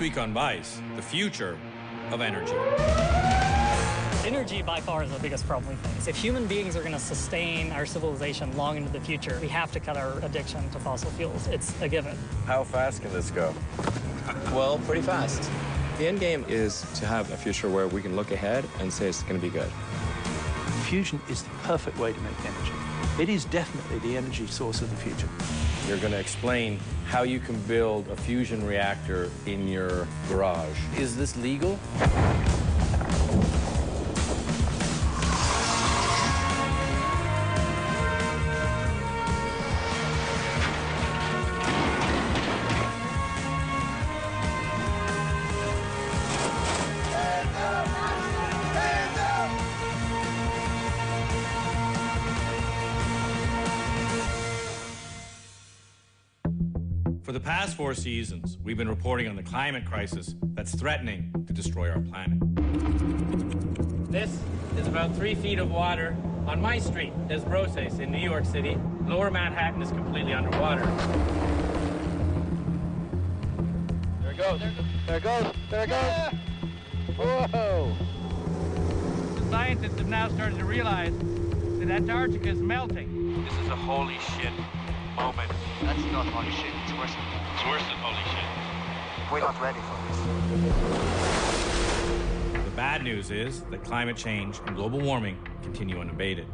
Week on Vice, the future of energy. Energy by far is the biggest problem we face. If human beings are going to sustain our civilization long into the future, we have to cut our addiction to fossil fuels. It's a given. How fast can this go? Well, pretty fast. The end game is to have a future where we can look ahead and say it's going to be good. Fusion is the perfect way to make energy. It is definitely the energy source of the future. You're going to explain how you can build a fusion reactor in your garage. Is this legal? For the past 4 seasons, we've been reporting on the climate crisis that's threatening to destroy our planet. This is about 3 feet of water on my street, Desbrosses, in New York City. Lower Manhattan is completely underwater. There it goes. There it goes. There it goes. Yeah. Whoa. The scientists have now started to realize that Antarctica is melting. This is a holy shit moment. That's not holy shit. It's worse than that. It's worse than holy shit. We're not ready for this. The bad news is that climate change and global warming continue unabated.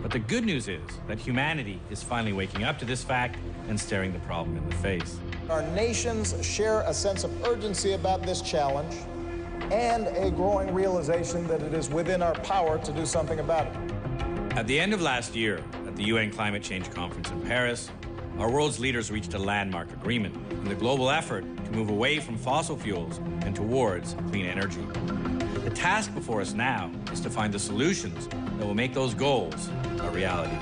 But the good news is that humanity is finally waking up to this fact and staring the problem in the face. Our nations share a sense of urgency about this challenge and a growing realization that it is within our power to do something about it. At the end of last year, at the UN Climate Change Conference in Paris, our world's leaders reached a landmark agreement in the global effort to move away from fossil fuels and towards clean energy. The task before us now is to find the solutions that will make those goals a reality.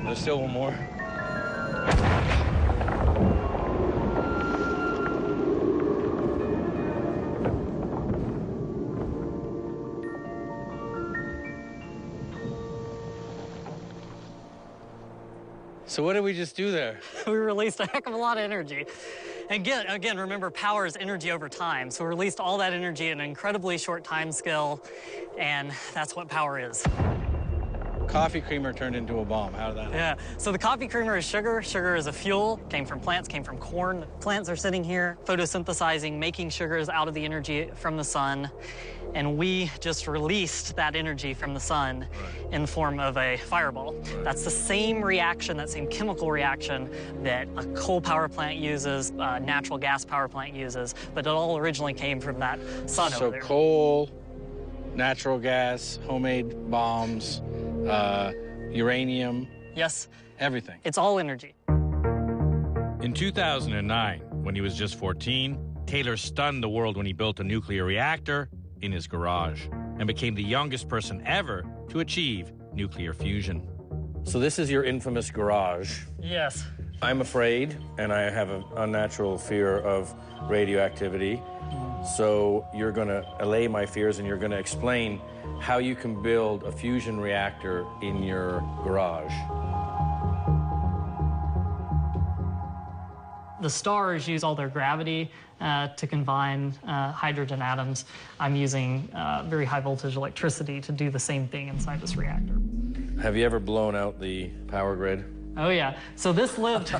There's still one more. So what did we just do there? We released a heck of a lot of energy. And again, remember, power is energy over time. So we released all that energy in an incredibly short time scale, and that's what power is. Coffee creamer turned into a bomb. How did that happen? Yeah, so the coffee creamer is sugar. Sugar is a fuel, came from plants, came from corn. Plants are sitting here photosynthesizing, making sugars out of the energy from the sun. And we just released that energy from the sun in the form of a fireball. That's the same reaction, that same chemical reaction that a coal power plant uses, a natural gas power plant uses, but it all originally came from that sun over there. So coal, natural gas, homemade bombs, uranium. Yes. Everything. It's all energy. In 2009, when he was just 14, Taylor stunned the world when he built a nuclear reactor in his garage and became the youngest person ever to achieve nuclear fusion. So this is your infamous garage. Yes. I'm afraid, and I have an unnatural fear of radioactivity. So you're going to allay my fears, and you're going to explain how you can build a fusion reactor in your garage. The stars use all their gravity to combine hydrogen atoms. I'm using very high voltage electricity to do the same thing inside this reactor. Have you ever blown out the power grid? Oh yeah, so this lived,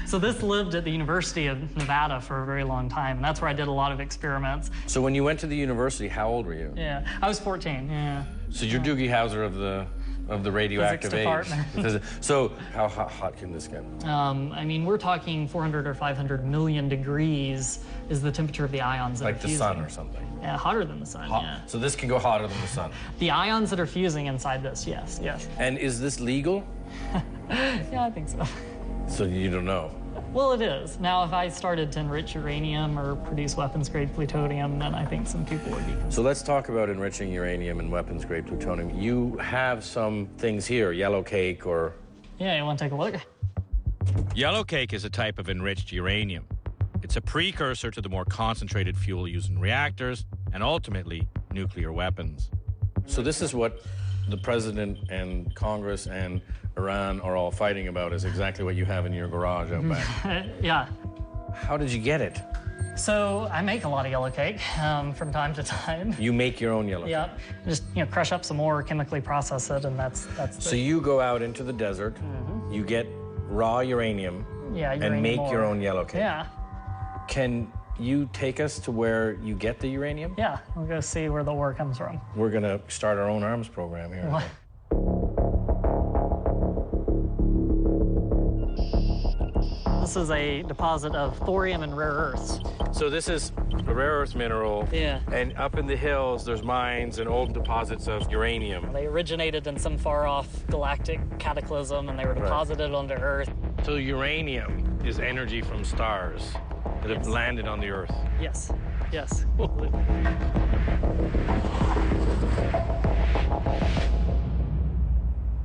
this lived at the University of Nevada for a very long time, and that's where I did a lot of experiments. So when you went to the university, how old were you? Yeah, I was 14, yeah. So you're Doogie Howser of the radioactive age. So how hot can this get? I mean, we're talking 400 or 500 million degrees is the temperature of the ions that are fusing. Like the sun or something? Yeah, hotter than the sun, yeah. So this can go hotter than the sun? The ions that are fusing inside this, yes. And is this legal? Yeah, I think so. So you don't know? Well, it is. Now, if I started to enrich uranium or produce weapons-grade plutonium, then I think some people would be concerned. So let's talk about enriching uranium and weapons-grade plutonium. You have some things here, yellow cake or... Yeah, you want to take a look? Yellow cake is a type of enriched uranium. It's a precursor to the more concentrated fuel used in reactors and ultimately nuclear weapons. So this is what the president and Congress and Iran are all fighting about, is exactly what you have in your garage out back. Yeah. How did you get it? So I make a lot of yellow cake from time to time. You make your own yellow cake? Yeah. Just, crush up some more, chemically process it, and that's So you go out into the desert, you get raw uranium, and make your own yellow cake. Yeah. Can you take us to where you get the uranium? Yeah, we'll go see where the ore comes from. We're going to start our own arms program here. What? This is a deposit of thorium and rare earths. So this is a rare earth mineral. Yeah. And up in the hills, there's mines and old deposits of uranium. They originated in some far-off galactic cataclysm, and they were deposited onto Earth. So uranium is energy from stars that have landed on the Earth. Yes. Yes.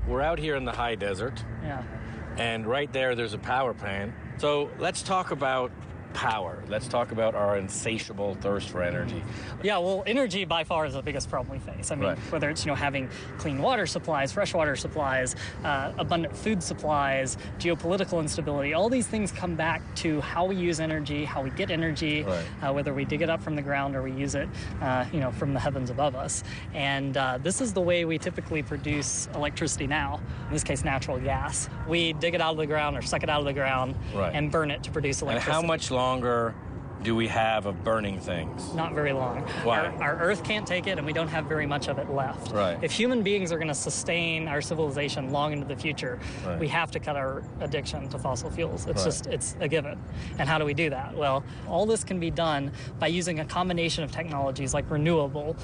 We're out here in the high desert. Yeah. And right there's a power plant. So let's talk about power. Let's talk about our insatiable thirst for energy. Yeah, well, energy by far is the biggest problem we face. I mean, whether it's, having clean water supplies, fresh water supplies, abundant food supplies, geopolitical instability, all these things come back to how we use energy, how we get energy, whether we dig it up from the ground or we use it, from the heavens above us. And this is the way we typically produce electricity now, in this case, natural gas. We dig it out of the ground or suck it out of the ground and burn it to produce electricity. And how much longer do we have of burning things? Not very long. Why? Our Earth can't take it, and we don't have very much of it left. Right. If human beings are going to sustain our civilization long into the future, we have to cut our addiction to fossil fuels. It's it's a given. And how do we do that? Well, all this can be done by using a combination of technologies like renewable,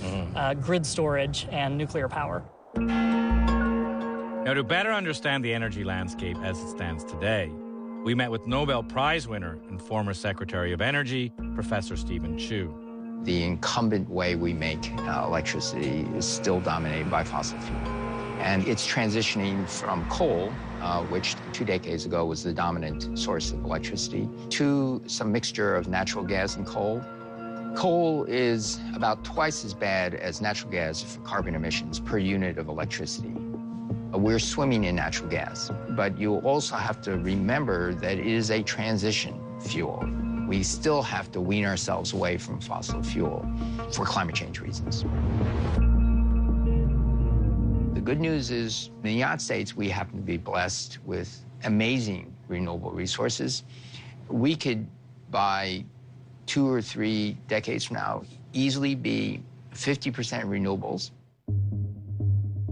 grid storage, and nuclear power. Now, to better understand the energy landscape as it stands today, we met with Nobel Prize winner and former Secretary of Energy, Professor Stephen Chu. The incumbent way we make electricity is still dominated by fossil fuel. And it's transitioning from coal, which 2 decades ago was the dominant source of electricity, to some mixture of natural gas and coal. Coal is about twice as bad as natural gas for carbon emissions per unit of electricity. We're swimming in natural gas, but you also have to remember that it is a transition fuel. We still have to wean ourselves away from fossil fuel for climate change reasons. The good news is, in the United States, we happen to be blessed with amazing renewable resources. We could, by 2 or 3 decades from now, easily be 50% renewables.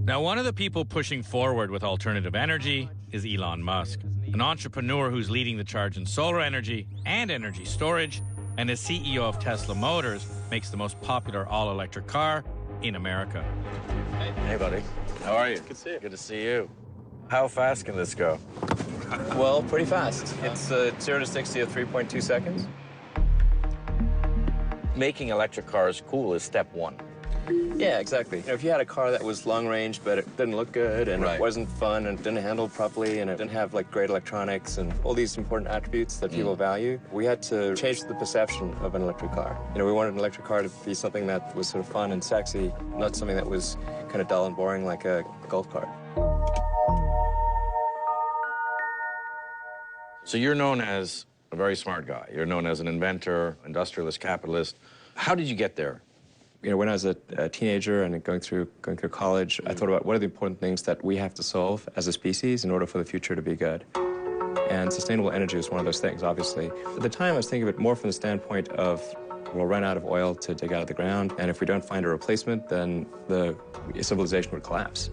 Now, one of the people pushing forward with alternative energy is Elon Musk, an entrepreneur who's leading the charge in solar energy and energy storage, and as CEO of Tesla Motors, makes the most popular all-electric car in America. Hey, buddy. How are you? Good to see you. Good to see you. How fast can this go? Well, pretty fast. It's 0 to 60 at 3.2 seconds. Making electric cars cool is step one. Yeah, exactly. If you had a car that was long range, but it didn't look good, and it wasn't fun, and it didn't handle properly, and it didn't have great electronics and all these important attributes that people value, we had to change the perception of an electric car. We wanted an electric car to be something that was sort of fun and sexy, not something that was kind of dull and boring like a golf cart. So you're known as a very smart guy. You're known as an inventor, industrialist, capitalist. How did you get there? When I was a teenager and going through college, I thought about what are the important things that we have to solve as a species in order for the future to be good. And sustainable energy was one of those things, obviously. At the time, I was thinking of it more from the standpoint of we'll run out of oil to dig out of the ground, and if we don't find a replacement, then the civilization would collapse.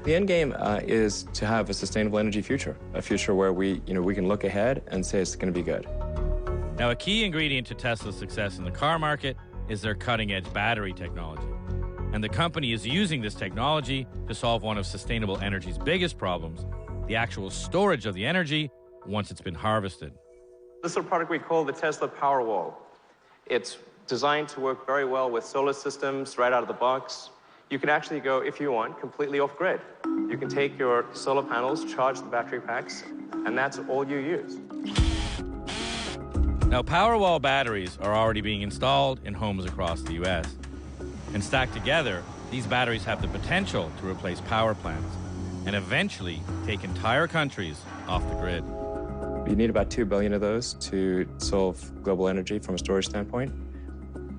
The end game is to have a sustainable energy future, a future where we can look ahead and say it's going to be good. Now, a key ingredient to Tesla's success in the car market is their cutting-edge battery technology. And the company is using this technology to solve one of sustainable energy's biggest problems, the actual storage of the energy once it's been harvested. This is a product we call the Tesla Powerwall. It's designed to work very well with solar systems right out of the box. You can actually go, if you want, completely off-grid. You can take your solar panels, charge the battery packs, and that's all you use. Now, Powerwall batteries are already being installed in homes across the U.S. And stacked together, these batteries have the potential to replace power plants and eventually take entire countries off the grid. You need about 2 billion of those to solve global energy from a storage standpoint,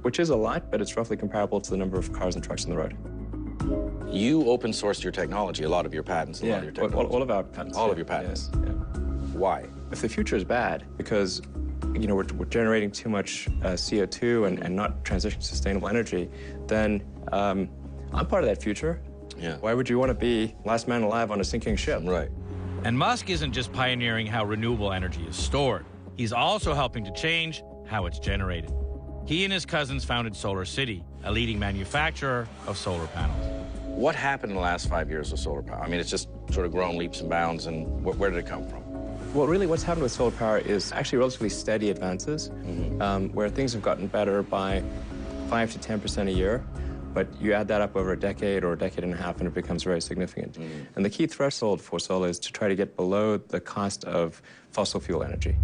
which is a lot, but it's roughly comparable to the number of cars and trucks on the road. You open sourced your technology, a lot of your patents, a lot of your technology. All of our patents. All of your patents. Yes. Yeah. Why? If the future is bad, because we're generating too much CO2 and not transitioning to sustainable energy, then I'm part of that future. Yeah. Why would you want to be last man alive on a sinking ship? Right. And Musk isn't just pioneering how renewable energy is stored. He's also helping to change how it's generated. He and his cousins founded Solar City, a leading manufacturer of solar panels. What happened in the last 5 years with solar power? I mean, it's just sort of grown leaps and bounds, and where did it come from? Well, really what's happened with solar power is actually relatively steady advances, where things have gotten better by 5 to 10% a year, but you add that up over a decade or a decade and a half and it becomes very significant. And the key threshold for solar is to try to get below the cost of fossil fuel energy.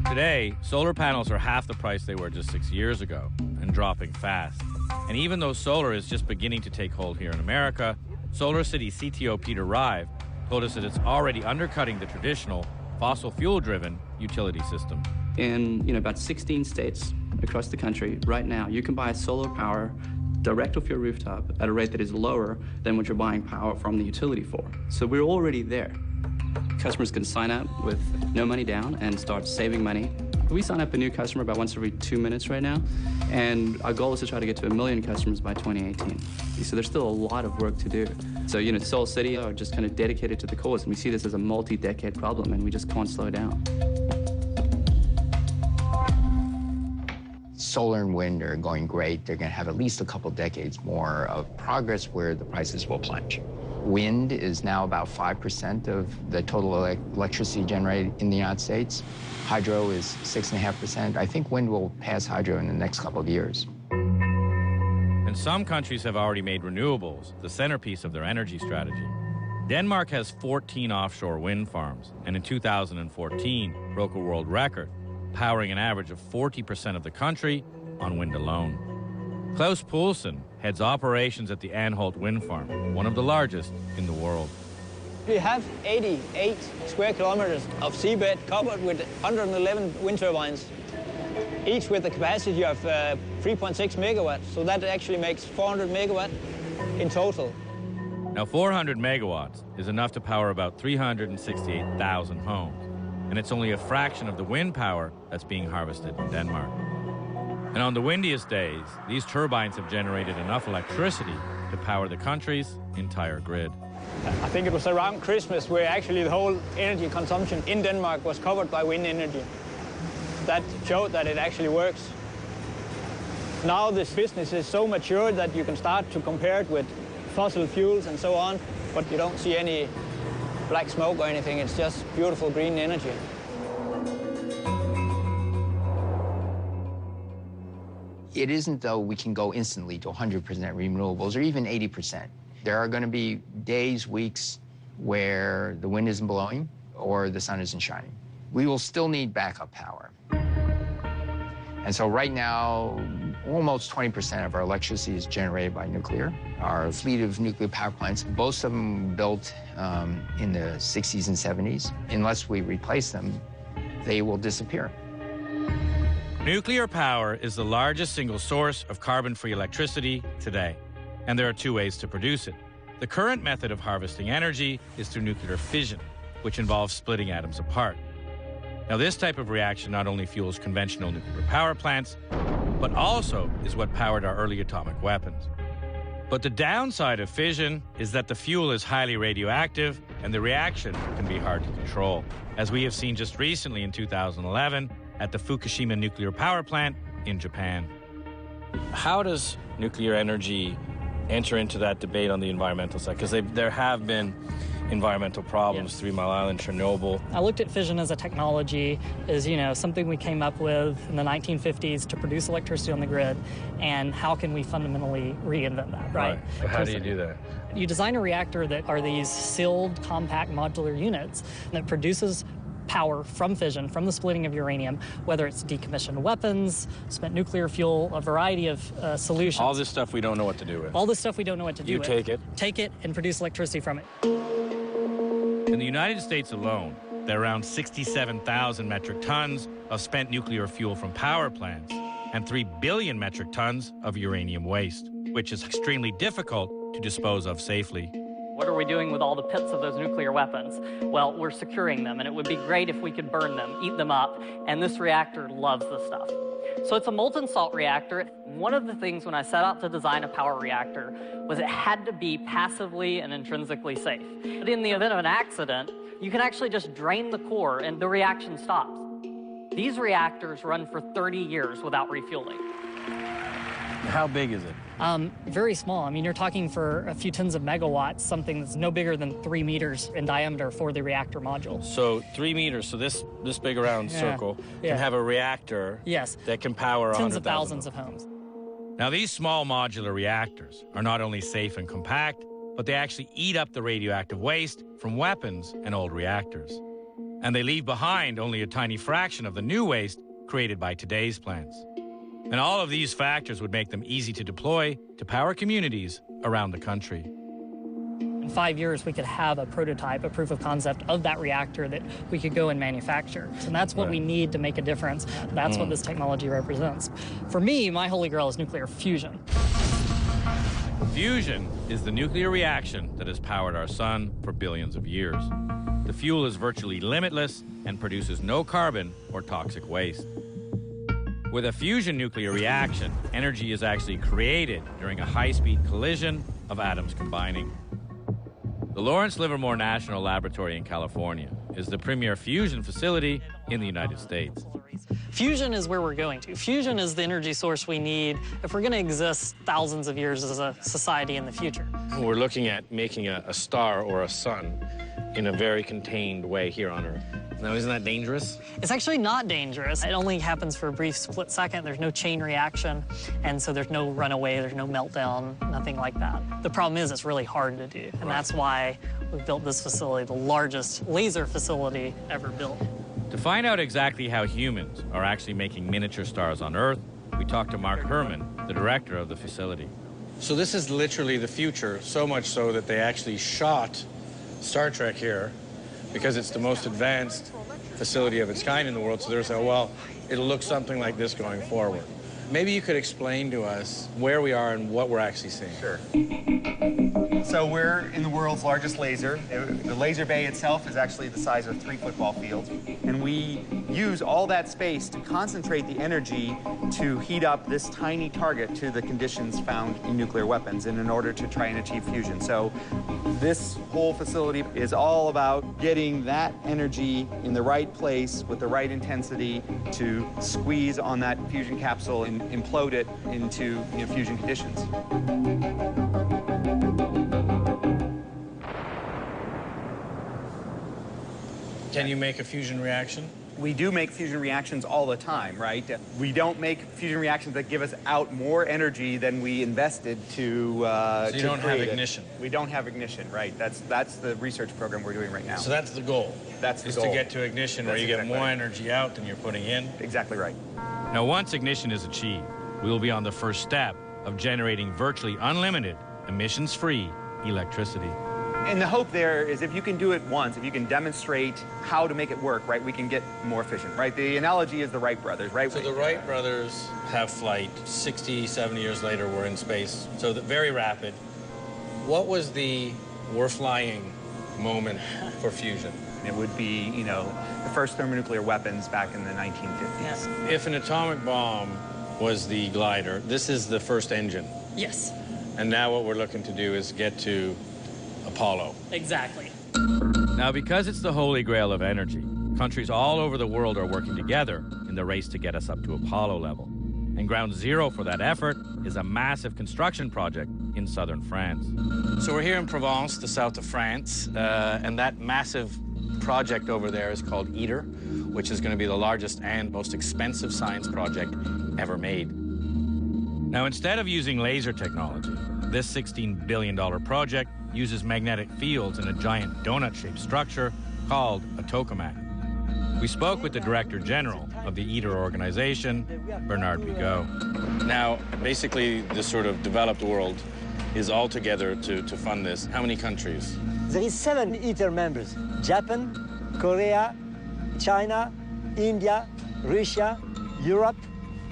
Today, solar panels are half the price they were just 6 years ago and dropping fast. And even though solar is just beginning to take hold here in America, Solar City CTO Peter Rive told us that it's already undercutting the traditional fossil fuel-driven utility system. In about 16 states across the country, right now, you can buy solar power direct off your rooftop at a rate that is lower than what you're buying power from the utility for. So we're already there. Customers can sign up with no money down and start saving money. We sign up a new customer about once every 2 minutes right now, and our goal is to try to get to 1 million customers by 2018. So there's still a lot of work to do. So, Solar City are just kind of dedicated to the cause, and we see this as a multi-decade problem, and we just can't slow down. Solar and wind are going great. They're going to have at least a couple decades more of progress where the prices will plunge. Wind is now about 5% of the total electricity generated in the United States. Hydro is 6.5%. I think wind will pass hydro in the next couple of years. And some countries have already made renewables the centerpiece of their energy strategy. Denmark has 14 offshore wind farms, and in 2014 broke a world record, powering an average of 40% of the country on wind alone. Klaus Poulsen heads operations at the Anholt wind farm, one of the largest in the world. We have 88 square kilometers of seabed covered with 111 wind turbines, each with a capacity of 3.6 megawatts. So that actually makes 400 megawatts in total. Now, 400 megawatts is enough to power about 368,000 homes, and it's only a fraction of the wind power that's being harvested in Denmark. And on the windiest days, these turbines have generated enough electricity to power the country's entire grid. I think it was around Christmas where actually the whole energy consumption in Denmark was covered by wind energy. That showed that it actually works. Now this business is so mature that you can start to compare it with fossil fuels and so on, but you don't see any black smoke or anything. It's just beautiful green energy. It isn't, though, we can go instantly to 100% renewables or even 80%. There are going to be days, weeks, where the wind isn't blowing or the sun isn't shining. We will still need backup power. And so right now, almost 20% of our electricity is generated by nuclear. Our fleet of nuclear power plants, most of them built in the 60s and 70s. Unless we replace them, they will disappear. Nuclear power is the largest single source of carbon-free electricity today, and there are two ways to produce it. The current method of harvesting energy is through nuclear fission, which involves splitting atoms apart. Now, this type of reaction not only fuels conventional nuclear power plants, but also is what powered our early atomic weapons. But the downside of fission is that the fuel is highly radioactive and the reaction can be hard to control, as we have seen just recently in 2011 at the Fukushima nuclear power plant in Japan. How does nuclear energy enter into that debate on the environmental side? Because there have been environmental problems, Yes. 3 Mile Island, Chernobyl. I looked at fission as a technology, as something we came up with in the 1950s to produce electricity on the grid, and how can we fundamentally reinvent that, right? So how do you do that? You design a reactor that are these sealed, compact, modular units that produces power from fission, from the splitting of uranium, whether it's decommissioned weapons, spent nuclear fuel, a variety of solutions. All this stuff we don't know what to do with. All this stuff we don't know what to do You with. take it. And produce electricity from it. In the United States alone, there are around 67,000 metric tons of spent nuclear fuel from power plants and 3 billion metric tons of uranium waste, which is extremely difficult to dispose of safely. What are we doing with all the pits of those nuclear weapons? Well, we're securing them, and it would be great if we could burn them, eat them up, and this reactor loves the stuff. So it's a molten salt reactor. One of the things when I set out to design a power reactor was it had to be passively and intrinsically safe. But in the event of an accident, you can actually just drain the core and the reaction stops. These reactors run for 30 years without refueling. How big is it? Very small. I mean, you're talking for a few tens of megawatts, something that's no bigger than 3 meters in diameter for the reactor module. So 3 meters, so this big around circle can have a reactor that can power tens of 100,000 thousands of homes. Now, these small modular reactors are not only safe and compact, but they actually eat up the radioactive waste from weapons and old reactors. And they leave behind only a tiny fraction of the new waste created by today's plants. And all of these factors would make them easy to deploy to power communities around the country. In 5 years, we could have a prototype, a proof of concept of that reactor that we could go and manufacture. And that's what we need to make a difference. That's what this technology represents. For me, my holy grail is nuclear fusion. Fusion is the nuclear reaction that has powered our sun for billions of years. The fuel is virtually limitless and produces no carbon or toxic waste. With a fusion nuclear reaction, energy is actually created during a high-speed collision of atoms combining. The Lawrence Livermore National Laboratory in California is the premier fusion facility in the United States. Fusion is where we're going to. Fusion is the energy source we need if we're going to exist thousands of years as a society in the future. We're looking at making a star or a sun in a very contained way here on Earth. Now, isn't that dangerous? It's actually not dangerous. It only happens for a brief split second. There's no chain reaction, and so there's no runaway, there's no meltdown, nothing like that. The problem is it's really hard to do, and that's why we've built this facility, the largest laser facility ever built. To find out exactly how humans are actually making miniature stars on Earth, we talked to Mark Herman, the director of the facility. So this is literally the future, so much so that they actually shot Star Trek here because it's the most advanced facility of its kind in the world. So they're saying, well, it'll look something like this going forward. Maybe you could explain to us where we are and what we're actually seeing. Sure. So we're in the world's largest laser. The laser bay itself is actually the size of 3 football fields. And we use all that space to concentrate the energy to heat up this tiny target to the conditions found in nuclear weapons and in order to try and achieve fusion. So this whole facility is all about getting that energy in the right place with the right intensity to squeeze on that fusion capsule and implode it into fusion conditions. Can you make a fusion reaction? We do make fusion reactions all the time, right? We don't make fusion reactions that give us out more energy than we invested to So you don't have create it. ignition. We don't have ignition, right? That's the research program we're doing right now. So that's the goal. That's the is goal. to get to ignition where That's you get exactly more right. energy out than you're putting in. Exactly right. Now, once ignition is achieved, we will be on the first step of generating virtually unlimited, emissions-free electricity. And the hope there is if you can do it once, if you can demonstrate how to make it work, right, we can get more efficient, right? The analogy is the Wright brothers, right? So the Wright brothers have flight. 60, 70 years later, we're in space. So very rapid. What was the we're flying moment for fusion? It would be, the first thermonuclear weapons back in the 1950s. Yes. If an atomic bomb was the glider, this is the first engine. Yes. And now what we're looking to do is get to Apollo. Exactly. Now, because it's the holy grail of energy, countries all over the world are working together in the race to get us up to Apollo level. And ground zero for that effort is a massive construction project in southern France. So we're here in Provence, the south of France, and that massive project over there is called ITER, which is going to be the largest and most expensive science project ever made. Now, instead of using laser technology, this $16 billion project uses magnetic fields in a giant donut-shaped structure called a tokamak. We spoke with the Director General of the ITER organization, Bernard Bigot. Now, basically, the sort of developed world is all together to fund this. How many countries? There is 7 ITER members: Japan, Korea, China, India, Russia, Europe,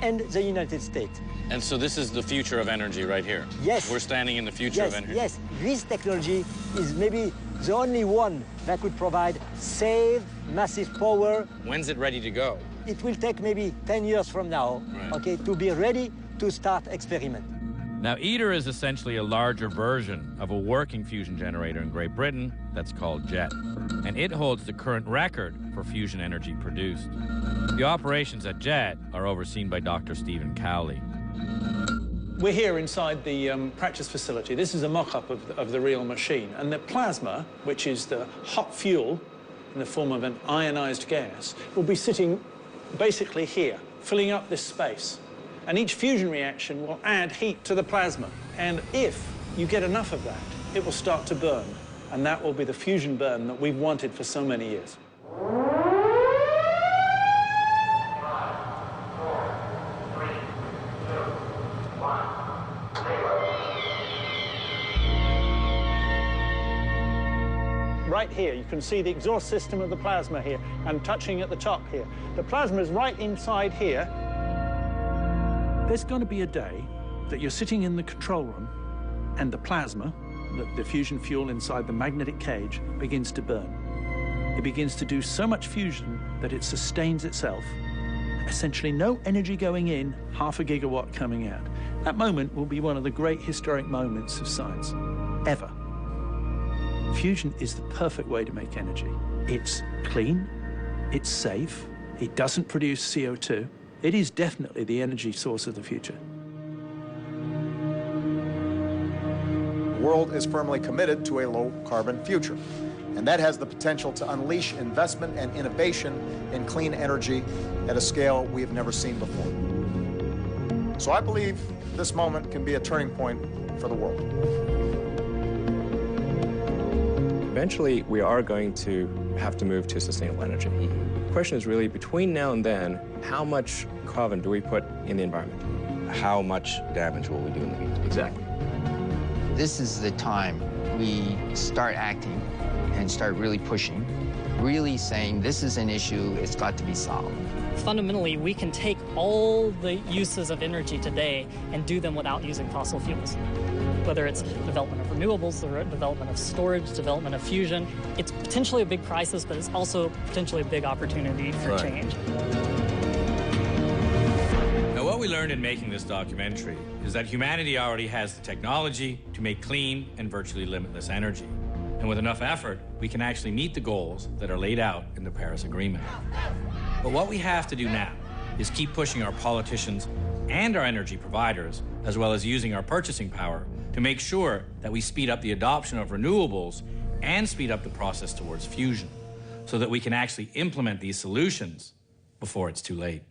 and the United States. And so this is the future of energy right here? Yes. We're standing in the future of energy? Yes. This technology is maybe the only one that could provide safe, massive power. When's it ready to go? It will take maybe 10 years from now, okay, to be ready to start experiment. Now, ITER is essentially a larger version of a working fusion generator in Great Britain that's called JET, and it holds the current record for fusion energy produced. The operations at JET are overseen by Dr. Stephen Cowley. We're here inside the practice facility. This is a mock-up of the real machine. And the plasma, which is the hot fuel in the form of an ionized gas, will be sitting basically here, filling up this space. And each fusion reaction will add heat to the plasma. And if you get enough of that, it will start to burn. And that will be the fusion burn that we've wanted for so many years. Right here, you can see the exhaust system of the plasma here, and touching at the top here. The plasma is right inside here. There's going to be a day that you're sitting in the control room and the plasma, the fusion fuel inside the magnetic cage, begins to burn. It begins to do so much fusion that it sustains itself. Essentially no energy going in, half a gigawatt coming out. That moment will be one of the great historic moments of science, ever. Fusion is the perfect way to make energy. It's clean, it's safe, it doesn't produce CO2. It is definitely the energy source of the future. The world is firmly committed to a low-carbon future, and that has the potential to unleash investment and innovation in clean energy at a scale we have never seen before. So I believe this moment can be a turning point for the world. Eventually, we are going to have to move to sustainable energy. The question is really, between now and then, how much carbon do we put in the environment? How much damage will we do in the meantime? Exactly. This is the time we start acting and start really pushing, really saying this is an issue, it's got to be solved. Fundamentally, we can take all the uses of energy today and do them without using fossil fuels. Whether it's development of renewables, the development of storage, development of fusion, it's potentially a big crisis, but it's also potentially a big opportunity for change. Now, what we learned in making this documentary is that humanity already has the technology to make clean and virtually limitless energy. And with enough effort, we can actually meet the goals that are laid out in the Paris Agreement. But what we have to do now is keep pushing our politicians and our energy providers, as well as using our purchasing power, to make sure that we speed up the adoption of renewables and speed up the process towards fusion, so that we can actually implement these solutions before it's too late.